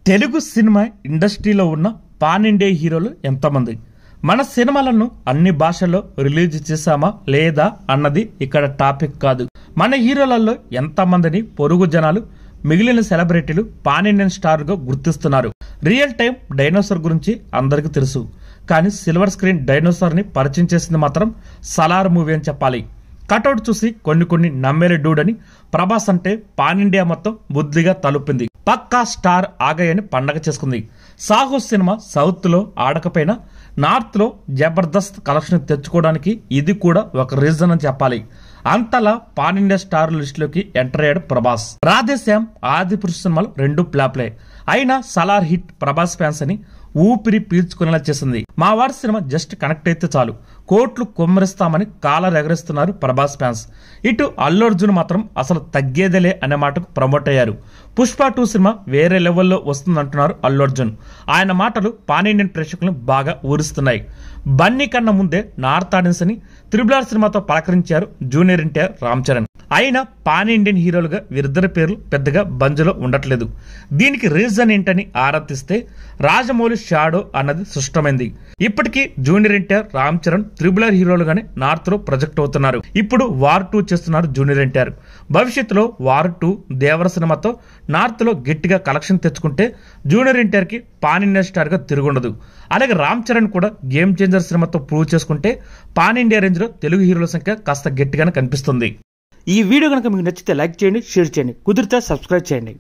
Telugu cinema ఇండస్ట్రీలో ఉన్న pan India హీరోలు ఎంతమంది, మన సినిమాలను అన్ని భాషల్లో రిలీజ్ చేశామా లేదా అన్నది ఇక్కడ టాపిక్ కాదు. మన హీరోలలో ఎంతమందిని పొరుగు జనాలు, మిగిలిన సెలబ్రిటీలు పాన్ ఇండియన్ స్టార్ గా గుర్తిస్తున్నారు. రియల్ టైం డైనోసార్ గురించి అందరికీ తెలుసు, కానీ సిల్వర్ స్క్రీన్ డైనోసార్ ని పరిచయం చేసింది మాత్రం సలార్ మూవీ అని చెప్పాలి. కటౌట్ చూసి కొన్ని నమ్మేరే డూడ్ అని ప్రభాస్ అంటే పాన్ ఇండియా మొత్తం బుద్ధిగా తలుపింది. పక్కా స్టార్ ఆగయ్యని పండగ చేసుకుంది. సాహో సినిమా సౌత్ లో ఆడకపోయినా నార్త్ లో జబర్దస్త్ కలెక్షన్ తెచ్చుకోవడానికి ఇది కూడా ఒక రీజన్ అని చెప్పాలి. అంతలా పాన్ ఇండియా స్టార్ లిస్ట్ లోకి ఎంటర్ అయ్యాడు ప్రభాస్. రాధేశ్యామ్, ఆదిపురుష్ సినిమాలు రెండు ఫ్లాప్లే అయినా సలార్ హిట్ ప్రభాస్ ఫ్యాన్స్ అని ఊపిరి పీల్చుకునేలా చేసింది. మా వారి సినిమా జస్ట్ కనెక్ట్ అయితే చాలు కోట్లు కొమ్మరిస్తామని కాలర్ ఎగరేస్తున్నారు ప్రభాస్ ఫ్యాన్స్. ఇటు అల్లు అర్జున్ మాత్రం అసలు తగ్గేదేలే అనే మాటకు ప్రమోట్ అయ్యారు. పుష్ప 2 సినిమా వేరే లెవెల్లో వస్తుందంటున్నారు అల్లు అర్జున్. ఆయన మాటలు పాన్ ఇండియన్ ప్రేక్షకులను బాగా ఊరిస్తున్నాయి. బన్నీ కన్నా ముందే నార్త్ ఆడియన్స్ అని త్రిబుల్ సినిమాతో పలకరించారు జూనియర్ ఎన్టీఆర్, రామ్ చరణ్. అయినా పాన్ ఇండియన్ హీరోలుగా వీరిద్దరి పేర్లు పెద్దగా బంజులో ఉండట్లేదు. దీనికి రీజన్ ఏంటని ఆరాధిస్తే రాజమౌళి షాడో అన్నది స్పష్టమైంది. ఇప్పటికీ జూనియర్ ఎన్టీఆర్, రామ్ చరణ్ త్రిబుల్ హీరోలుగానే నార్త్ లో ప్రొజెక్ట్ అవుతున్నారు. ఇప్పుడు వార్ 2 చేస్తున్నారు జూనియర్ ఎన్టీఆర్. భవిష్యత్తులో వార్ 2 దేవర సినిమాతో నార్త్ లో గట్టిగా కలెక్షన్ తెచ్చుకుంటే జూనియర్ ఎన్టీఆర్ కి పాన్ ఇండియా స్టార్ గా తిరుగుండదు. అలాగే రామ్ చరణ్ కూడా గేమ్ చేంజర్ సినిమాతో ప్రూవ్ చేసుకుంటే పాన్ ఇండియా రేంజ్ లో తెలుగు హీరోల సంఖ్య కాస్త గట్టిగానే కనిపిస్తుంది. ఈ వీడియో కనుక మీకు నచ్చితే లైక్ చేయండి, షేర్ చేయండి, కుదిరితే సబ్స్క్రైబ్ చేయండి.